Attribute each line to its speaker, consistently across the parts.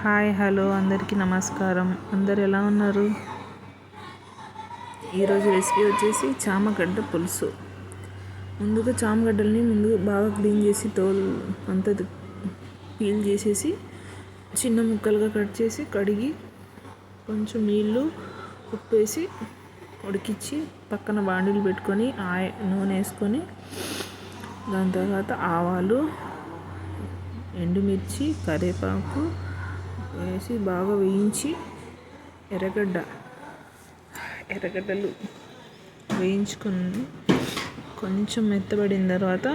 Speaker 1: Hi hello అందరికీ నమస్కారం. అందరు ఎలా ఉన్నారు? ఈరోజు రెసిపీ వచ్చేసి చామగడ్డ పులుసు. ముందుగా చామగడ్డల్ని బాగా క్లీన్ చేసి తోలు అంతా పీల్ చేసేసి చిన్న ముక్కలుగా కట్ చేసి కడిగి కొంచెం నీళ్ళు ఉప్పు వేసి ఉడికించి పక్కన బాండీలు పెట్టుకొని నూనె వేసుకొని దాని తర్వాత ఆవాలు, ఎండుమిర్చి, కరివేపాకు వేసి బాగా వేయించి ఎర్రగడ్డలు వేయించుకొని కొంచెం మెత్తబడిన తర్వాత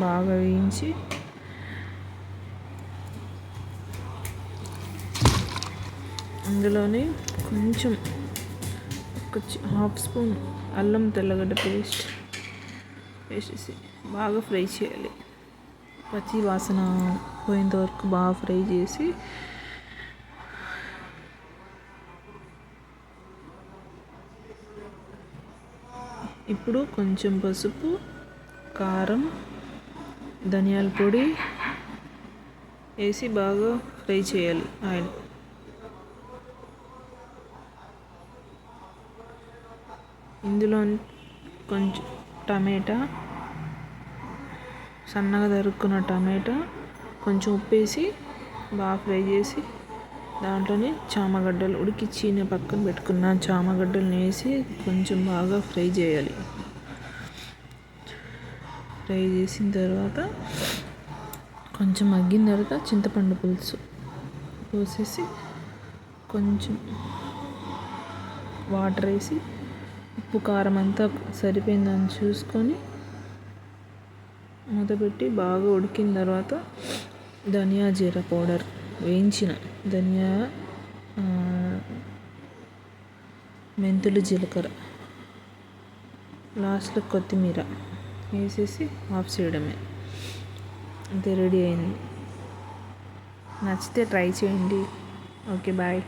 Speaker 1: బాగా వేయించి అందులోనే కొంచెం ఒక హాఫ్ స్పూన్ అల్లం తెల్లగడ్డ పేస్ట్ వేసేసి బాగా ఫ్రై చేయాలి. పచ్చి వాసన పోయేంత వరకు బాగా ఫ్రై చేసి ఇప్పుడు కొంచెం పసుపు, కారం, ధనియాల పొడి వేసి బాగా ఫ్రై చేయాలి. ఆయిల్ ఇందులో కొంచెం టమాటా, సన్నగా తరుక్కున్న టమాటా, కొంచెం ఉప్పు వేసి బాగా ఫ్రై చేసి దాంట్లోనే చామగడ్డలు ఉడికిచ్చి పక్కన పెట్టుకున్న చామగడ్డలను వేసి కొంచెం బాగా ఫ్రై చేయాలి. ఫ్రై చేసిన తర్వాత కొంచెం మగ్గిన తర్వాత చింతపండు పులుసు పోసేసి కొంచెం వాటర్ వేసి ఉప్పు కారం అంతా సరిపోయిందని చూసుకొని మూతపెట్టి బాగా ఉడికిన తర్వాత ధనియా జీరా పౌడర్, వేయించిన ధనియా, మెంతులు, జీలకర్ర, లాస్ట్లో కొత్తిమీర వేసేసి ఆఫ్ చేయడమే. అంతే, రెడీ అయింది. నచ్చితే ట్రై చేయండి. Okay, bye.